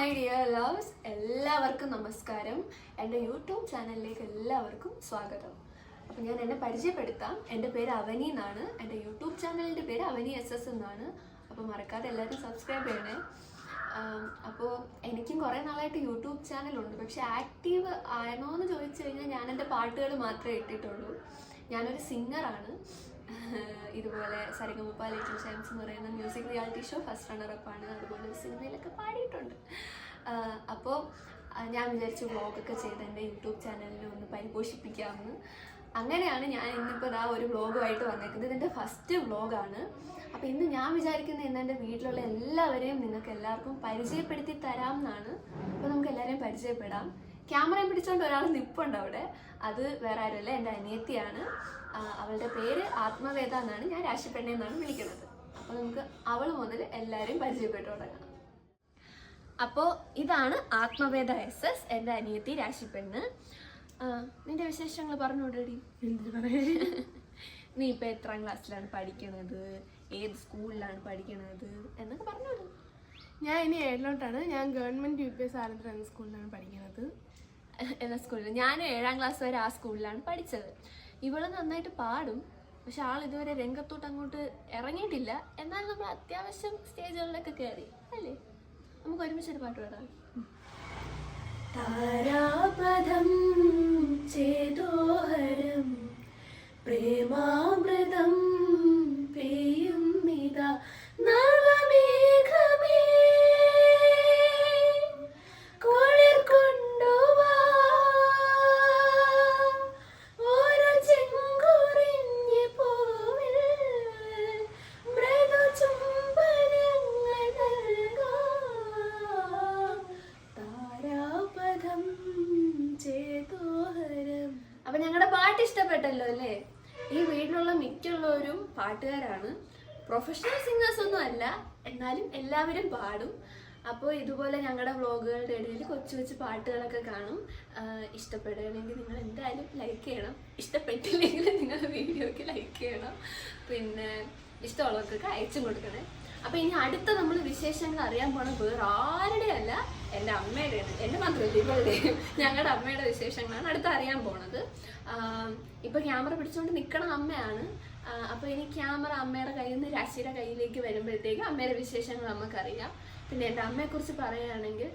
My dear loves, എല്ലാവർക്കും നമസ്കാരം. എൻ്റെ യൂട്യൂബ് ചാനലിലേക്ക് എല്ലാവർക്കും സ്വാഗതം. അപ്പോൾ ഞാൻ എന്നെ പരിചയപ്പെടുത്താം. എൻ്റെ പേര് അവനി എന്നാണ്. എൻ്റെ യൂട്യൂബ് ചാനലിൻ്റെ പേര് അവനി SS എന്നാണ്. അപ്പോൾ മറക്കാതെ എല്ലാവരും സബ്സ്ക്രൈബ് ചെയ്യണേ. അപ്പോൾ എനിക്കും കുറേ നാളായിട്ട് യൂട്യൂബ് ചാനലുണ്ട്, പക്ഷെ ആക്റ്റീവ് ആണോ എന്ന് ചോദിച്ചു കഴിഞ്ഞാൽ ഞാൻ എൻ്റെ പാട്ടുകൾ മാത്രമേ ഇട്ടിട്ടുള്ളൂ. ഞാനൊരു സിംഗറാണ്. ഇതുപോലെ സരിഗമപ ലിറ്റിൽ ചാമ്പ്സ് എന്ന് പറയുന്ന മ്യൂസിക് റിയാലിറ്റി ഷോ ഫസ്റ്റ് റണ്ണറപ്പാണ്. അതുപോലെ ഒരു സിനിമയിലൊക്കെ പാടിയിട്ടുണ്ട്. അപ്പോൾ ഞാൻ വിചാരിച്ചു വ്ളോഗൊക്കെ ചെയ്ത് എൻ്റെ യൂട്യൂബ് ചാനലിനെ ഒന്ന് പരിപോഷിപ്പിക്കാമെന്ന്. അങ്ങനെയാണ് ഞാൻ ഇന്നിപ്പോൾ ഒരു വ്ളോഗുമായിട്ട് വന്നേക്കുന്നത്. ഇതിൻ്റെ ഫസ്റ്റ് വ്ളോഗാണ്. അപ്പോൾ ഇന്ന് ഞാൻ വിചാരിക്കുന്നത് ഇന്ന് എൻ്റെ വീട്ടിലുള്ള എല്ലാവരെയും നിങ്ങൾക്ക് എല്ലാവർക്കും പരിചയപ്പെടുത്തി തരാം എന്നാണ്. അപ്പോൾ നമുക്ക് എല്ലാവരെയും പരിചയപ്പെടാം. ക്യാമറയും പിടിച്ചുകൊണ്ട് ഒരാൾ നിൽപ്പുണ്ട് അവിടെ. അത് വേറെ ആരുമല്ല, എൻ്റെ അനിയത്തിയാണ്. അവളുടെ പേര് ആത്മവേദ എന്നാണ്. ഞാൻ രാശിപ്പെണ്ണ എന്നാണ് വിളിക്കുന്നത്. അപ്പോൾ നമുക്ക് അവൾ മുതൽ എല്ലാവരെയും പരിചയപ്പെട്ടു തുടങ്ങാം. അപ്പോൾ ഇതാണ് ആത്മവേദ SS, എൻ്റെ അനിയത്തി രാശിപ്പെണ്ണ്. നിന്റെ വിശേഷങ്ങൾ പറഞ്ഞുകൊണ്ടടി. നീ ഇപ്പോൾ എത്രാം ക്ലാസ്സിലാണ് പഠിക്കണത്, ഏത് സ്കൂളിലാണ് പഠിക്കണത് എന്നൊക്കെ പറഞ്ഞോളൂ. ഞാൻ ഇനി 7ാണ്. ഞാൻ ഗവൺമെന്റ് UPS ആലത്തൂർ എന്ന സ്കൂളിലാണ് പഠിക്കുന്നത്. എന്ന സ്കൂളിൽ ഞാൻ 7ാം ക്ലാസ് വരെ ആ സ്കൂളിലാണ് പഠിച്ചത്. ഇവള് നന്നായിട്ട് പാടും, പക്ഷെ ആൾ ഇതുവരെ രംഗത്തോട്ട് അങ്ങോട്ട് ഇറങ്ങിയിട്ടില്ല. എന്നാൽ നമ്മൾ അത്യാവശ്യം സ്റ്റേജുകളിലൊക്കെ കയറി അല്ലേ. നമുക്ക് ഒരുമിച്ചൊരു പാട്ട് പാടാം. താരാപദം ചേതോഹരം പ്രേമാമൃതം പേയും ഇതാ നവമേഘമേ കുളിർ കൊണ്ടുവാ ഓരോ ചെങ്കുറിഞ്ഞ പൂവിൽ മൃദു ചുംബനങ്ങൾ നൽകാം താരാപദം ചേതോഹരം. അപ്പൊ ഞങ്ങളുടെ പാട്ട് ഇഷ്ടപ്പെട്ടല്ലോ അല്ലേ? ഈ വീട്ടിലുള്ള മിക്കുള്ളവരും പാട്ടുകാരാണ്. പ്രൊഫഷണൽ സിംഗേഴ്സ് ഒന്നും അല്ല, എന്നാലും എല്ലാവരും പാടും. അപ്പോൾ ഇതുപോലെ ഞങ്ങളുടെ വ്ളോഗുകളുടെ ഇടയിൽ കൊച്ചു കൊച്ചു പാട്ടുകളൊക്കെ കാണും. ഇഷ്ടപ്പെടുകയാണെങ്കിൽ നിങ്ങൾ എന്തായാലും ലൈക്ക് ചെയ്യണം. ഇഷ്ടപ്പെട്ടില്ലെങ്കിൽ നിങ്ങൾ വീഡിയോയ്ക്ക് ലൈക്ക് ചെയ്യണം. പിന്നെ ഇഷ്ടമുള്ളവർക്കൊക്കെ അയച്ചും കൊടുക്കണേ. അപ്പോൾ ഇനി അടുത്ത നമ്മൾ വിശേഷങ്ങൾ അറിയാൻ പോണ വേറെ ആരുടെയും അല്ല, എൻ്റെ അമ്മയുടെയാണ്. എൻ്റെ മാത്രമല്ല, ഇവളുടെ ഞങ്ങളുടെ അമ്മയുടെ വിശേഷങ്ങളാണ് അടുത്ത് അറിയാൻ പോണത്. ഇപ്പോൾ ക്യാമറ പിടിച്ചുകൊണ്ട് നിൽക്കണ അമ്മയാണ്. അപ്പോൾ ഇനി ക്യാമറ അമ്മയുടെ കയ്യിൽ നിന്ന് രാശിയുടെ കയ്യിലേക്ക് വരുമ്പോഴത്തേക്ക് അമ്മയുടെ വിശേഷങ്ങൾ നമുക്കറിയാം. പിന്നെ എൻ്റെ അമ്മയെക്കുറിച്ച് പറയുകയാണെങ്കിൽ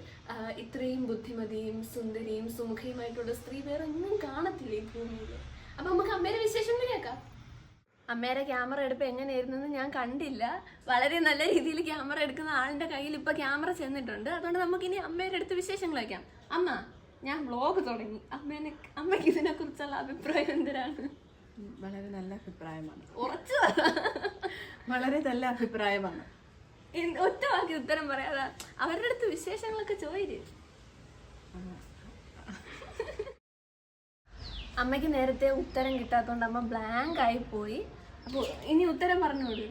ഇത്രയും ബുദ്ധിമതിയും സുന്ദരിയും സുമുഖയുമായിട്ടുള്ള സ്ത്രീ വേറെ ഒന്നും കാണത്തില്ല ഈ ഭൂമിയിൽ. അപ്പോൾ നമുക്ക് അമ്മയുടെ വിശേഷങ്ങൾ കേൾക്കാം. അമ്മയുടെ ക്യാമറ എടുപ്പ് എങ്ങനെയായിരുന്നെന്ന് ഞാൻ കണ്ടില്ല. വളരെ നല്ല രീതിയിൽ ക്യാമറ എടുക്കുന്ന ആളിൻ്റെ കയ്യിൽ ഇപ്പോൾ ക്യാമറ ചെന്നിട്ടുണ്ട്. അതുകൊണ്ട് നമുക്കിനി അമ്മയുടെ അടുത്ത് വിശേഷങ്ങൾ വയ്ക്കാം. അമ്മ, ഞാൻ വ്ളോഗ് തുടങ്ങി. അമ്മയ്ക്ക് ഇതിനെക്കുറിച്ചുള്ള അഭിപ്രായം എന്തിനാണ്? വളരെ നല്ല അഭിപ്രായമാണ്. ഉറച്ചു വളരെ നല്ല അഭിപ്രായമാണ്. ഒറ്റ വാക്കി ഉത്തരം പറയാതെ അവരുടെ അടുത്ത് വിശേഷങ്ങളൊക്കെ ചോദിച്ചു. അമ്മയ്ക്ക് നേരത്തെ ഉത്തരം കിട്ടാത്തോണ്ട് അമ്മ ബ്ലാങ്ക് ആയി പോയി. അപ്പൊ ഇനി ഉത്തരം പറഞ്ഞോളൂ.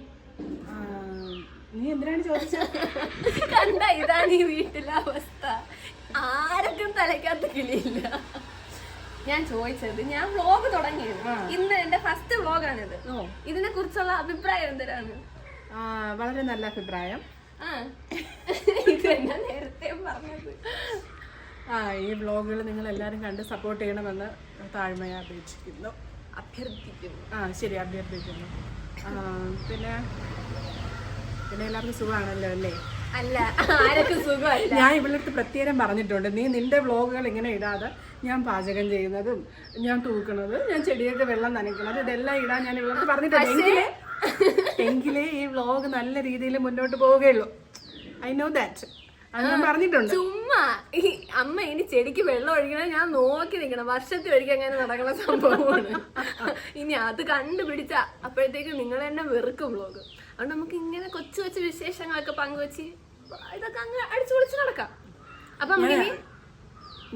നീ എന്തിനാണ് ചോദിച്ചത്? കണ്ട, ഇതാണ് ഈ വീട്ടിലെ അവസ്ഥ. ആർക്കും തലയ്ക്കകത്ത് കിളിയില്ല. ഞാൻ ചോദിച്ചത്, ഞാൻ വ്ളോഗ് തുടങ്ങിയത് ഇന്ന് എന്റെ ഫസ്റ്റ് വ്ളോഗാണിത്. ഇതിനെ കുറിച്ചുള്ള അഭിപ്രായം എന്തിനാണ്? വളരെ നല്ല അഭിപ്രായം. ഇത് എന്നാ നേരത്തെ പറഞ്ഞത്. ഈ വ്ളോഗുകൾ നിങ്ങൾ എല്ലാവരും കണ്ട് സപ്പോർട്ട് ചെയ്യണമെന്ന് താഴ്മയെ അപേക്ഷിക്കുന്നു, അഭ്യർത്ഥിക്കുന്നു. ശരി, അഭ്യർത്ഥിക്കുന്നു. പിന്നെ എല്ലാവർക്കും സുഖമാണല്ലോ അല്ലേ? അല്ല, ആരൊക്കെ സുഖമല്ല. ഞാൻ ഇവളടുത്ത് പ്രത്യേകം പറഞ്ഞിട്ടുണ്ട്, നീ നിന്റെ വ്ളോഗുകൾ ഇങ്ങനെ ഇടാതെ ഞാൻ പാചകം ചെയ്യുന്നതും ഞാൻ തൂക്കണത്, ഞാൻ ചെടിയൊക്കെ വെള്ളം നനയ്ക്കണത്, ഇതെല്ലാം ഇടാൻ ഞാൻ ഇവളടുത്ത് പറഞ്ഞിട്ടുണ്ട്. എങ്കിലേ ഈ വ്ളോഗ് നല്ല രീതിയിൽ മുന്നോട്ട് പോവുകയുള്ളൂ. I know that. അത് ഞാൻ പറഞ്ഞിട്ടുണ്ട്. ചുമ്മാ ഈ അമ്മ ഇനി ചെടിക്ക് വെള്ളം ഒഴിക്കണം, ഞാൻ നോക്കി നിൽക്കണം. വർഷത്തിൽ ഒരിക്കൽ അങ്ങനെ നടക്കുന്ന സംഭവമാണ്. ഇനി അത് കണ്ടുപിടിച്ച അപ്പോഴത്തേക്ക് നിങ്ങൾ തന്നെ വെറുക്കും വ്ളോഗ്. അതുകൊണ്ട് നമുക്ക് ഇങ്ങനെ കൊച്ചു കൊച്ചു വിശേഷങ്ങളൊക്കെ പങ്കുവെച്ച് ഇതൊക്കെ അങ്ങ് അടിച്ചു പൊളിച്ച് നടക്കാം. അപ്പൊ നമുക്ക്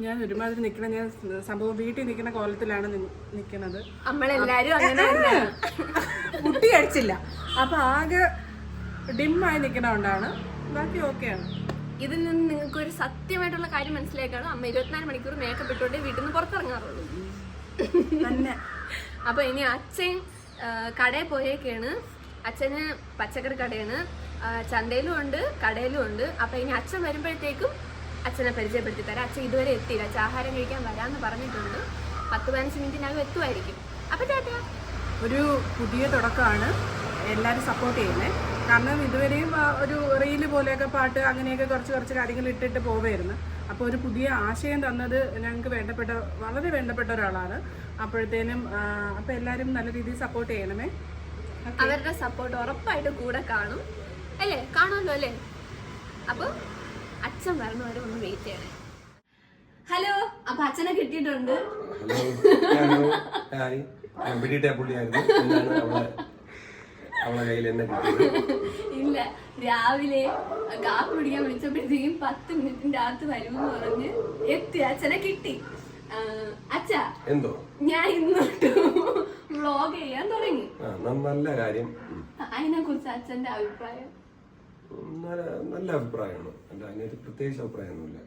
ഞാൻ ഒരുമാതിരി നിൽക്കണ, ഞാൻ സംഭവം വീട്ടിൽ നിൽക്കുന്ന കോലത്തിലാണ് നിൽക്കുന്നത്. നമ്മളെല്ലാരും അങ്ങനെ കുട്ടി അടിച്ചില്ല, അപ്പൊ ആകെ ഡിമ്മായി നിൽക്കണോണ്ടാണ്. ബാക്കി ഓക്കെയാണ്. ഇതിൽ നിന്ന് നിങ്ങൾക്ക് ഒരു സത്യമായിട്ടുള്ള കാര്യം മനസ്സിലാക്കാണ്. അമ്മ 24 മണിക്കൂർ മേക്കപ്പ് ഇട്ടോണ്ടേ വീട്ടിൽ നിന്ന് പുറത്തിറങ്ങാറുള്ളൂ തന്നെ. അപ്പൊ ഇനി അച്ഛൻ കടയിൽ പോയേക്കാണ്. അച്ഛന് പച്ചക്കറി കടയാണ്, ചന്തയിലും ഉണ്ട് കടയിലും ഉണ്ട്. അപ്പൊ ഇനി അച്ഛൻ വരുമ്പോഴത്തേക്കും അച്ഛനെ പരിചയപ്പെടുത്തി തരാം. അച്ഛൻ ഇതുവരെ എത്തിയില്ല. അച്ഛൻ ആഹാരം കഴിക്കാൻ വരാമെന്ന് പറഞ്ഞിട്ടുണ്ട്. 10-15 മിനിറ്റിനകം എത്തുമായിരിക്കും. അപ്പം ടാറ്റാ. ഒരു പുതിയ തുടക്കമാണ്, എല്ലാവരും സപ്പോർട്ട് ചെയ്യുന്നത്. കാരണം ഇതുവരെയും ഒരു റീല് പോലെയൊക്കെ പാട്ട് അങ്ങനെയൊക്കെ കുറച്ച് കാര്യങ്ങൾ ഇട്ടിട്ട് പോവുമായിരുന്നു. അപ്പോൾ ഒരു പുതിയ ആശയം തന്നത് ഞങ്ങൾക്ക് വളരെ വേണ്ടപ്പെട്ട ഒരാളാണ്. അപ്പോഴത്തേനും അപ്പോൾ എല്ലാവരും നല്ല രീതിയിൽ സപ്പോർട്ട് ചെയ്യണമേ. അവരുടെ സപ്പോർട്ട് ഉറപ്പായിട്ട് കൂടെ കാണും അല്ലേ? കാണുമല്ലോ അല്ലേ? അപ്പോൾ അച്ഛൻ വരണവരെ ഒന്ന് വെയിറ്റ് ചെയ്യണേ. ഹലോ, അപ്പൊ അച്ഛനെ കിട്ടിയിട്ടുണ്ട്. ഇല്ല, രാവിലെ കാപ്പി പിടിക്കാൻ വിളിച്ചപ്പോഴത്തേക്കും 10 മിനിറ്റിന്റെ അകത്ത് വരുമെന്ന് പറഞ്ഞ് എത്തി. അച്ഛനെ കിട്ടി. അച്ഛാ, എന്തോ ഞാൻ ഇന്നോട്ട് വ്ളോഗ് ചെയ്യാൻ തുടങ്ങി. നല്ല കാര്യം. അതിനെ കുറിച്ച് അച്ഛന്റെ അഭിപ്രായം? നല്ല അഭിപ്രായമാണ്. എന്റെ അതിനൊരു പ്രത്യേകിച്ച് അഭിപ്രായമൊന്നുമില്ല.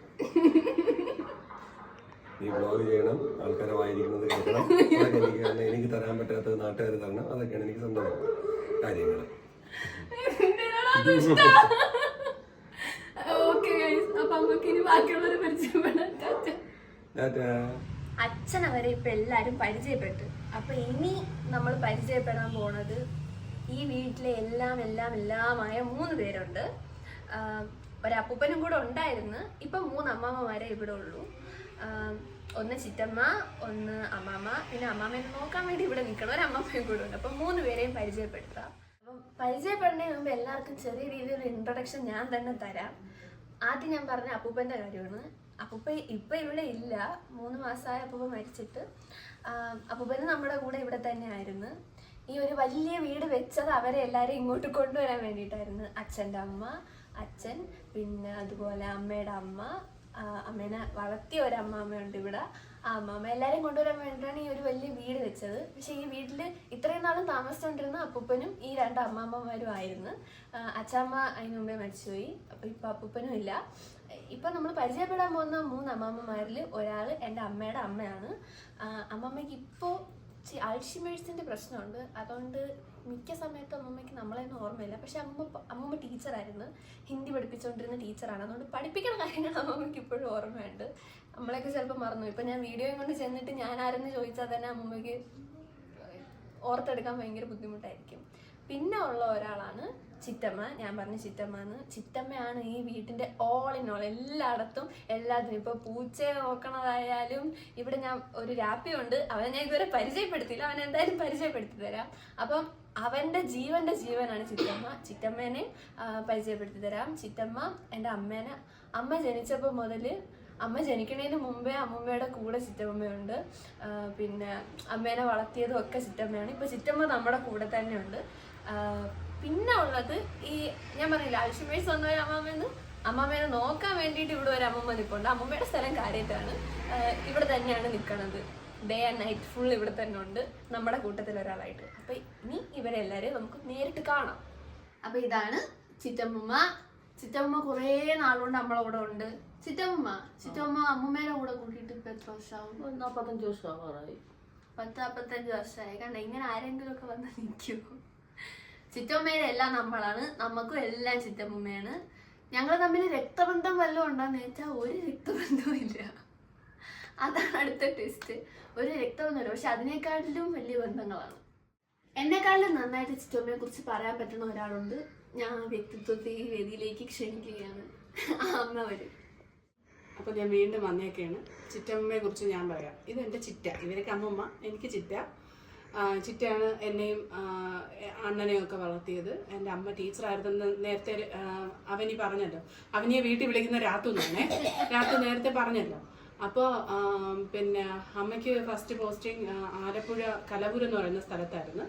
നീ വ്ളോഗ് ചെയ്യണം, ആൾക്കാരെ വായിരിക്കുന്നത് കേൾക്കണം, അതൊക്കെ എനിക്ക് തരാൻ പറ്റാത്തത് നാട്ടുകാർ തരണം. അതൊക്കെയാണ് എനിക്ക് സ്വന്തം കാര്യങ്ങൾ. അച്ഛൻ അവരെ ഇപ്പൊ എല്ലാരും പരിചയപ്പെട്ടു. അപ്പൊ ഇനി നമ്മൾ പരിചയപ്പെടാൻ പോണത് ഈ വീട്ടിലെ എല്ലാമായ 3 പേരുണ്ട്. ഒരപ്പൂപ്പനും കൂടെ ഉണ്ടായിരുന്നു. ഇപ്പൊ 3 അമ്മാമ്മമാരെ ഇവിടെ ഉള്ളൂ. ഒന്ന് ചിറ്റമ്മ, ഒന്ന് അമ്മാമ്മ, പിന്നെ അമ്മാമ്മയെ നോക്കാൻ വേണ്ടി ഇവിടെ നിൽക്കണം ഒരമ്മമ്മയും കൂടെ ഉണ്ട്. അപ്പം 3 പേരെയും പരിചയപ്പെടുത്താം. അപ്പം പരിചയപ്പെടുന്നതിന് മുമ്പ് എല്ലാവർക്കും ചെറിയ രീതിയിലൊരു ഇൻട്രൊഡക്ഷൻ ഞാൻ തന്നെ തരാം. ആദ്യം ഞാൻ പറഞ്ഞ അപ്പൂപ്പൻ്റെ കാര്യമാണ്. അപ്പൂപ്പ ഇപ്പം ഇവിടെ ഇല്ല. 3 മാസമായ അപ്പൂപ്പ മരിച്ചിട്ട്. അപ്പൂപ്പന് നമ്മുടെ കൂടെ ഇവിടെ തന്നെ ആയിരുന്നു. ഈ ഒരു വലിയ വീട് വെച്ചത് അവരെ എല്ലാവരെയും ഇങ്ങോട്ട് കൊണ്ടുവരാൻ വേണ്ടിയിട്ടായിരുന്നു. അച്ഛൻ്റെ അമ്മ, അച്ഛൻ, പിന്നെ അതുപോലെ അമ്മയുടെ അമ്മ, അമ്മേനെ വളർത്തിയ ഒരമ്മാമ്മയുണ്ട് ഇവിടെ. ആ അമ്മാമ്മ എല്ലാവരെയും കൊണ്ടുവരാൻ വേണ്ടിയിട്ടാണ് ഈ ഒരു വലിയ വീട് വെച്ചത്. പക്ഷെ ഈ വീട്ടിൽ ഇത്രയും നാളും താമസിച്ചുകൊണ്ടിരുന്ന അപ്പൂപ്പനും ഈ 2 അമ്മാമ്മമാരും ആയിരുന്നു. അച്ഛമ്മ അതിന് മുമ്പേ മരിച്ചുപോയി. അപ്പോൾ ഇപ്പം അപ്പൂപ്പനും ഇല്ല. ഇപ്പം നമ്മൾ പരിചയപ്പെടാൻ പോകുന്ന 3 അമ്മാമ്മമാരിൽ ഒരാൾ എൻ്റെ അമ്മയുടെ അമ്മയാണ്. അമ്മമ്മയ്ക്ക് ഇപ്പോൾ അൾഷിമേഴ്സിൻ്റെ പ്രശ്നമുണ്ട്. അതുകൊണ്ട് മിക്ക സമയത്തും അമ്മമ്മയ്ക്ക് നമ്മളെയൊന്നും ഓർമ്മയില്ല. പക്ഷെ അമ്മമ്മ ടീച്ചറായിരുന്നു, ഹിന്ദി പഠിപ്പിച്ചുകൊണ്ടിരുന്ന ടീച്ചറാണ്. അതുകൊണ്ട് പഠിപ്പിക്കുന്ന കാര്യങ്ങൾ അമ്മമ്മയ്ക്ക് ഇപ്പോഴും ഓർമ്മയുണ്ട്. നമ്മളെയൊക്കെ ചിലപ്പോൾ മറന്നു. ഇപ്പം ഞാൻ വീഡിയോയും കൊണ്ട് ചെന്നിട്ട് ഞാൻ ആരെന്ന് ചോദിച്ചാൽ തന്നെ അമ്മമ്മയ്ക്ക് ഓർത്തെടുക്കാൻ ഭയങ്കര ബുദ്ധിമുട്ടായിരിക്കും. പിന്നെ ഉള്ള ഒരാളാണ് ചിറ്റമ്മ. ഞാൻ പറഞ്ഞ ചിറ്റമ്മ എന്ന്. ചിറ്റമ്മയാണ് ഈ വീട്ടിൻ്റെ ഓൾ ഇൻ ഓൾ. എല്ലായിടത്തും എല്ലാത്തിനും. ഇപ്പോൾ പൂച്ചയെ നോക്കണതായാലും ഇവിടെ ഞാൻ ഒരു രാപ്പിയുണ്ട്. അവനെ ഞാൻ ഇതുവരെ പരിചയപ്പെടുത്തിയില്ല. അവനെ എന്തായാലും പരിചയപ്പെടുത്തി തരാം. അപ്പം അവൻ്റെ ജീവനാണ് ചിറ്റമ്മ. ചിറ്റമ്മേനെ പരിചയപ്പെടുത്തി തരാം. ചിറ്റമ്മ എൻ്റെ അമ്മേനെ, അമ്മ ജനിച്ചപ്പോൾ മുതൽ, അമ്മ ജനിക്കണതിന് മുമ്പേ അമ്മമ്മയുടെ കൂടെ ചിറ്റമ്മയുണ്ട്. പിന്നെ അമ്മേനെ വളർത്തിയതും ഒക്കെ ചിറ്റമ്മയാണ്. ഇപ്പോൾ ചിറ്റമ്മ നമ്മുടെ കൂടെ തന്നെ ഉണ്ട്. പിന്നെ ഉള്ളത് ഈ ഞാൻ പറഞ്ഞില്ല അൽഷിമേഴ്സ് വന്ന ഒരു അമ്മാമ്മയെന്ന്. അമ്മാമ്മേനെ നോക്കാൻ വേണ്ടിയിട്ട് ഇവിടെ ഒരു അമ്മമ്മ നിൽപ്പുണ്ട്. അമ്മമ്മയുടെ സ്ഥലം കാര്യത്താണ്. ഇവിടെ തന്നെയാണ് നിൽക്കണത്. ഡേ ആൻഡ് നൈറ്റ് ഫുൾ ഇവിടെ തന്നെ ഉണ്ട്, നമ്മുടെ കൂട്ടത്തിൽ ഒരാളായിട്ട്. അപ്പം ഇനി ഇവരെല്ലാവരെയും നമുക്ക് നേരിട്ട് കാണാം. അപ്പം ഇതാണ് ചിറ്റമ്മ. ചിറ്റമ്മ കുറേ നാളുകൊണ്ട് നമ്മളെ കൂടെ ഉണ്ട്. ചിറ്റമ്മ അമ്മമ്മേടെ കൂടെ കൂട്ടിയിട്ട് ഇപ്പം എത്ര വർഷമാവും? 45 വർഷമായി. 10-45 വർഷമായി. കാരണം ഇങ്ങനെ ആരെങ്കിലും ഒക്കെ വന്ന് നിൽക്കുമോ? ചിറ്റമ്മയുടെ എല്ലാം നമ്മളാണ്, നമുക്കും എല്ലാം ചിറ്റമ്മയാണ്. ഞങ്ങൾ തമ്മിൽ രക്തബന്ധം വല്ലതും ഉണ്ടോയെന്ന് ചോദിച്ചാൽ ഒരു രക്തബന്ധവും ഇല്ല. അതാണ് അടുത്ത ട്വിസ്റ്റ്. ഒരു രക്തബന്ധമില്ല, പക്ഷെ അതിനേക്കാട്ടിലും വലിയ ബന്ധങ്ങളാണ്. എന്നെക്കാളും നന്നായിട്ട് ചിറ്റമ്മയെ കുറിച്ച് പറയാൻ പറ്റുന്ന ഒരാളുണ്ട്. ഞാൻ വ്യക്തിത്വത്തെ ഈ വേദിയിലേക്ക് ക്ഷണിക്കുകയാണ്. അമ്മ വരും. അപ്പോൾ ഞാൻ വീണ്ടും വന്നേക്കാണ്. ചിറ്റമ്മയെ കുറിച്ച് ഞാൻ പറയാം. ഇത് എൻ്റെ ചിറ്റ. ഇവരൊക്കെ അമ്മമ്മ, എനിക്ക് ചിറ്റ. ചിറ്റയാണ് എന്നെയും അണ്ണനെയും ഒക്കെ വളർത്തിയത്. എൻ്റെ അമ്മ ടീച്ചറായിരുന്നു. നേരത്തെ അവനി പറഞ്ഞല്ലോ, അവനിയെ വീട്ടിൽ വിളിക്കുന്ന രാത്തു എന്നാണേ. രാത്തു നേരത്തെ പറഞ്ഞല്ലോ. അപ്പോൾ പിന്നെ അമ്മയ്ക്ക് ഫസ്റ്റ് പോസ്റ്റിംഗ് ആലപ്പുഴ കലവൂർ എന്ന് പറയുന്ന സ്ഥലത്തായിരുന്നു.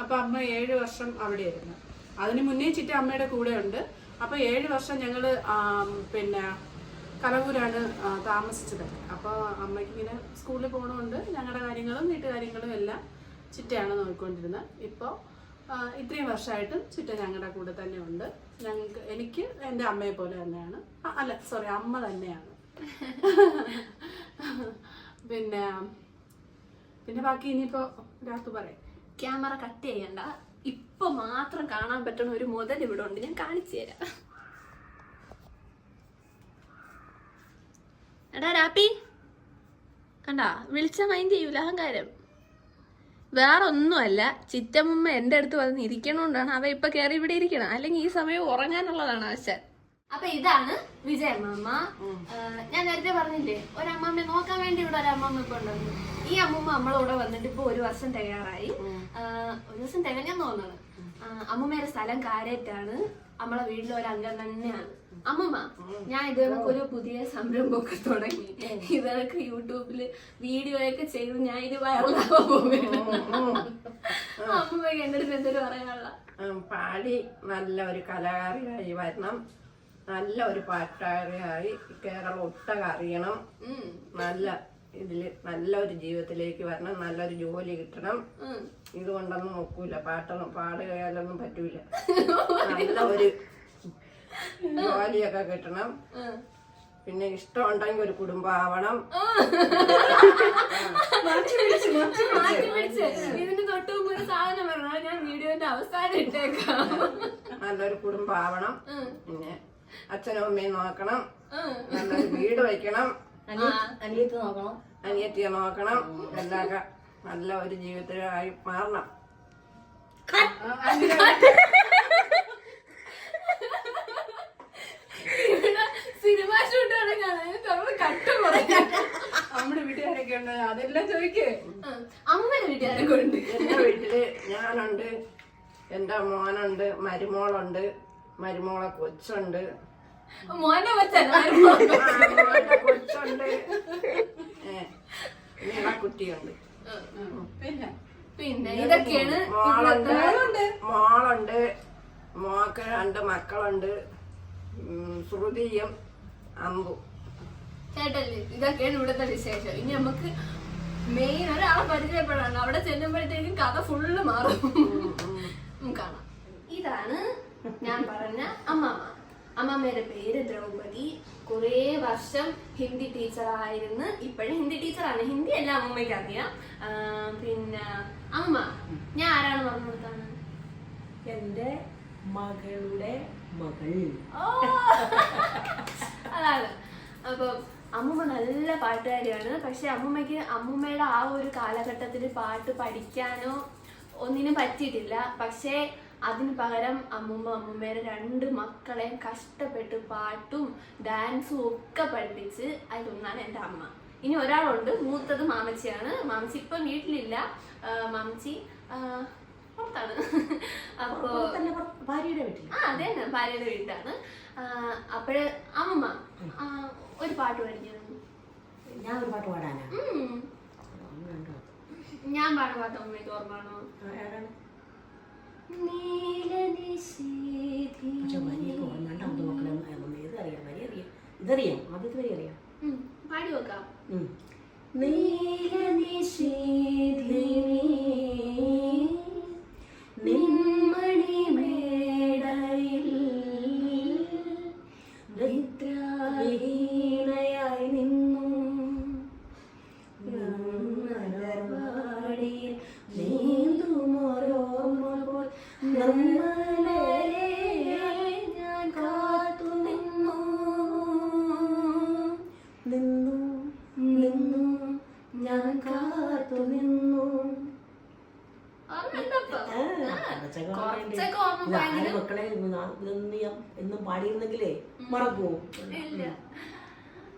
അപ്പോൾ അമ്മ 7 വർഷം അവിടെയായിരുന്നു. അതിന് മുന്നേ ചിറ്റ അമ്മയുടെ കൂടെ ഉണ്ട്. അപ്പോൾ 7 വർഷം ഞങ്ങൾ പിന്നെ കലവൂരാണ് താമസിച്ചത്. അപ്പോൾ അമ്മയ്ക്ക് ഇങ്ങനെ സ്കൂളിൽ പോകണമുണ്ട്. ഞങ്ങളുടെ കാര്യങ്ങളും വീട്ടുകാര്യങ്ങളും എല്ലാം ചിറ്റയാണ് നോക്കിക്കൊണ്ടിരുന്നത്. ഇപ്പോൾ ഇത്രയും വർഷമായിട്ടും ചിറ്റ ഞങ്ങളുടെ കൂടെ തന്നെ ഉണ്ട്. എനിക്ക് എൻ്റെ അമ്മയെ പോലെ തന്നെയാണ്. അല്ല സോറി, അമ്മ തന്നെയാണ്. പിന്നെ ബാക്കി ഇനിയിപ്പോൾ രാത്തു പറയാം. ക്യാമറ കട്ട് ചെയ്യണ്ട. ഇപ്പൊ മാത്രം കാണാൻ പറ്റുന്ന ഒരു മുതൽ ഇവിടെ ഉണ്ട്, ഞാൻ കാണിച്ചു തരാം. എടാ രാപ്പി കണ്ടാ വിളിച്ച മൈൻഡ് ചെയ്യൂല, അഹങ്കാരം. വേറെ ഒന്നുമല്ല, ചിറ്റമ്മ എന്റെ അടുത്ത് വന്ന് ഇരിക്കണോണ്ടാണ് അവ ഇപ്പൊ കയറി ഇവിടെ ഇരിക്കണം, അല്ലെങ്കിൽ ഈ സമയം ഉറങ്ങാനുള്ളതാണ് ആശാൻ. അപ്പൊ ഇതാണ് വിജയമ്മ. ഞാൻ നേരത്തെ പറഞ്ഞില്ലേ ഒരമ്മമ്മയെ നോക്കാൻ വേണ്ടി ഇവിടെ ഒരമ്മമ്മ ഇപ്പൊ ഉണ്ടെന്ന്. ഈ അമ്മൂമ്മ നമ്മളവിടെ വന്നിട്ട് ഇപ്പൊ 1 വർഷം തികയാറായി. 1 വർഷം തികഞ്ഞെന്ന് തോന്നുന്നത്. അമ്മൂമ്മയുടെ സ്ഥലം കാരേറ്റാണ്. നമ്മളെ വീട്ടിലെ ഒരു അംഗം തന്നെയാണ് അമ്മൂമ്മ. ഞാൻ ഇതേക്ക് ഒരു പുതിയ സംരംഭമൊക്കെ തുടങ്ങി. ഇതൊക്കെ യൂട്യൂബില് വീഡിയോ ഒക്കെ ചെയ്ത് ഞാൻ ഇത് വൈറലാവാൻ പോകുന്നു. അമ്മൂമ്മക്ക് എന്റെ അടുത്ത് എന്തൊരു പറയാനുള്ള? പാടി നല്ല ഒരു കലാകാരിയായി വരണം, നല്ല ഒരു പാട്ടുകാരിയായി കേരളം ഒട്ടക അറിയണം, നല്ല ഇതില് നല്ല ഒരു ജീവിതത്തിലേക്ക് വരണം, നല്ലൊരു ജോലി കിട്ടണം. ഇതുകൊണ്ടൊന്നും നോക്കൂല, പാടുകയാലൊന്നും പറ്റൂല. നല്ല ഒരു ജോലിയൊക്കെ കിട്ടണം, പിന്നെ ഇഷ്ടമുണ്ടെങ്കിൽ ഒരു കുടുംബം ആവണം. ഇതിന് തൊട്ട് മുമ്പ് ഒരു സാധനം പറഞ്ഞാൽ ഞാൻ വീഡിയോന്റെ അവസാനം ഇട്ടേക്കാം. നല്ലൊരു കുടുംബം ആവണം, പിന്നെ അച്ഛനും അമ്മയും നോക്കണം, നല്ലൊരു വീട് വയ്ക്കണം, അനിയത്തിയെ നോക്കണം, എല്ലാവർക്കും നല്ല ഒരു ജീവിതത്തിലായി മാറണം. സിനിമ ഷൂട്ടാണ് കട്ട് നമ്മുടെ വീട്ടുകാരൊക്കെ ഉണ്ട്, അതെല്ലാം ചോദിക്കേ. അമ്മയുടെ വീട്ടുകാരൊക്കെ ഉണ്ട്. എന്റെ വീട്ടില് ഞാനുണ്ട്, എന്റെ മോനുണ്ട്, മരുമോളുണ്ട്, മരുമോളെ കൊച്ചുണ്ട്, മോനെ മോന്റെ കൊച്ചുണ്ട്, കുട്ടിയുണ്ട്, പിന്നെ ഇതൊക്കെയാണ്. മോളുണ്ട്, മോക്ക് 2 മക്കളുണ്ട്, ശ്രുതിയും അമ്പു. കേട്ടല്ലേ, ഇതൊക്കെയാണ് ഇവിടുത്തെ വിശേഷം. ഇനി നമുക്ക് മെയിൻ ഒരാളെ പരിചയപ്പെടാണ്. അവിടെ ചെല്ലുമ്പോഴത്തേക്കും കഥ ഫുള്ള് മാറും. കാണാം. ഇതാണ് ഞാൻ പറഞ്ഞ അമ്മമ്മ. അമ്മമ്മയുടെ പേര് ദ്രൗപതി. കുറേ വർഷം ഹിന്ദി ടീച്ചറായിരുന്നു. ഇപ്പോഴും ഹിന്ദി ടീച്ചറാണ്. ഹിന്ദി എല്ലാം അമ്മമ്മയ്ക്ക് അറിയാം. പിന്നെ അമ്മ ഞാൻ ആരാണ് പറഞ്ഞു കൊടുത്താണ്? എന്റെ മകളുടെ മകൾ. അതാണ്. അപ്പൊ അമ്മൂമ്മ നല്ല പാട്ടുകാരിയാണ്. പക്ഷെ അമ്മൂമ്മയുടെ ആ ഒരു കാലഘട്ടത്തിൽ പാട്ട് പഠിക്കാനോ ഒന്നിനും പറ്റിയിട്ടില്ല. പക്ഷേ അതിന് പകരം അമ്മൂമ്മയുടെ 2 മക്കളെയും കഷ്ടപ്പെട്ട് പാട്ടും ഡാൻസും ഒക്കെ പഠിപ്പിച്ച് അതിലൊന്നാണ് എൻ്റെ അമ്മ. ഇനി ഒരാളുണ്ട്, മൂത്തത് മാമച്ചിയാണ്. മാമച്ചി ഇപ്പം വീട്ടിലില്ല. മാമച്ചി പുറത്താണ്. അപ്പോ ഭാര്യയുടെ വീട്ടിൽ. അതെ, ഭാര്യയുടെ വീട്ടിലാണ്. അപ്പോഴ് അമ്മ ഒരു പാട്ട് പഠിക്കുന്നു. ഞാൻ ഒരു പാട്ട് പാടാനാ? ഞാൻ പാടുന്ന പാട്ട് അമ്മയ്ക്ക് ഓർമ്മയാണോ? ഇതറിയാം, ആദ്യത്തെ വരി അറിയാം. പാടി വെക്കാം. നിന്മണി മേടയിൽ ദരിദ്രഹീനയായി നിന്നു നീന്തുമോരോർമ്മ പോൽ നമ്മളെ ഞാൻ കാത്തു നിന്നു ഞാൻ കാത്തു നിന്നു. മക്കളെ എന്നും പാടിയിരുന്നെങ്കിലേ മറക്കുമോ?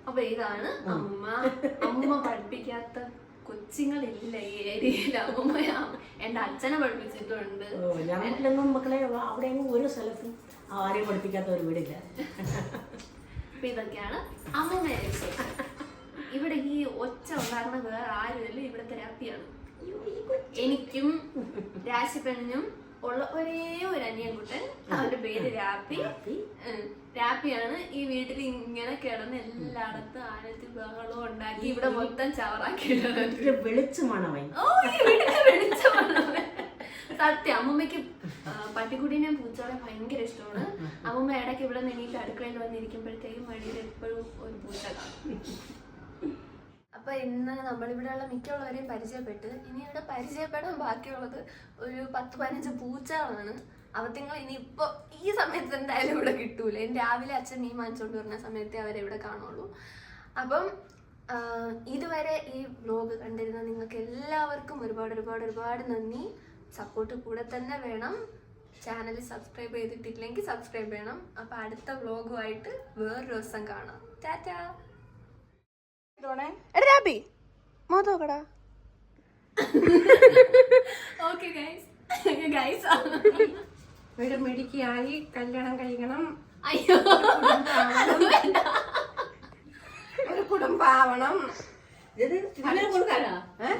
അപ്പൊ ഇതാണ് അമ്മ പഠിപ്പിക്കാത്ത കൊച്ചുങ്ങളില്ല ഈ ഏരിയയിൽ. എന്റെ അച്ഛനെ പഠിപ്പിച്ചിട്ടുണ്ട്. ഞങ്ങൾക്കെല്ലാം മക്കളെ അവിടെയൊന്നും ഒരു സ്ഥലത്തും ആരെയും പഠിപ്പിക്കാത്ത ഒരു വീടില്ല. അപ്പൊ ഇതൊക്കെയാണ് അമ്മമ്മയുടെ വിഷയം. ഇവിടെ ഈ ഒച്ച ഉണ്ടാകുന്ന വേറെ ആരുമല്ല, ഇവിടുത്തെ രാപ്പിയാണ്. എനിക്കും രാശിപ്പെണ്ണിനും ഉള്ള ഒരേ ഒരു അനിയൻകുട്ടൻ. അവന്റെ പേര് രാപ്പി. രാപ്പിയാണ് ഈ വീട്ടിൽ ഇങ്ങനെ കിടന്ന് എല്ലായിടത്തും ആനത്തി ബഹളവും ഉണ്ടാക്കി ഇവിടെ മൊത്തം ചവറാക്കി. വെളിച്ചമാണ് അവൻ. സത്യം. അമ്മമ്മയ്ക്ക് പട്ടിക്കുട്ടീനെയും പൂച്ചകളെ ഭയങ്കര ഇഷ്ടമാണ്. അമ്മമ്മ ഇടയ്ക്ക് ഇവിടെ എണീറ്റ് അടുക്കളയിൽ വന്നിരിക്കുമ്പോഴത്തേക്കും വഴിയിൽ എപ്പോഴും ഒരു പൂച്ച കാണും. അപ്പൊ ഇന്ന് നമ്മളിവിടെയുള്ള മിക്കുള്ളവരെയും പരിചയപ്പെട്ട് ഇനി ഇവിടെ പരിചയപ്പെടാൻ ബാക്കിയുള്ളത് ഒരു 10-15 പൂച്ചകളാണ്. അവത്തിങ്ങൾ ഇനിയിപ്പോ ഈ സമയത്ത് എന്തായാലും ഇവിടെ കിട്ടൂല. രാവിലെ അച്ഛൻ മീൻ വാങ്ങിച്ചോണ്ട് വരുന്ന സമയത്തേ അവരെവിടെ കാണുള്ളൂ. അപ്പം ഇതുവരെ ഈ വ്ലോഗ് കണ്ടിരുന്ന നിങ്ങൾക്ക് എല്ലാവർക്കും ഒരുപാട് ഒരുപാട് ഒരുപാട് നന്ദി. സപ്പോർട്ട് കൂടെ തന്നെ വേണം. ചാനൽ സബ്സ്ക്രൈബ് ചെയ്തിട്ടില്ലെങ്കിൽ സബ്സ്ക്രൈബ് ചെയ്യണം. അപ്പം അടുത്ത വ്ലോഗുമായിട്ട് വേറൊരു ദിവസം കാണാം. ടാറ്റാ. ഓക്കെ ഗൈസ് ഒരു മിടുക്കിയായി കല്യാണം കഴിക്കണം, അയ്യോ ഒരു കുടുംബാവണം. ഇത് കൊടുക്കാനാ ഏ?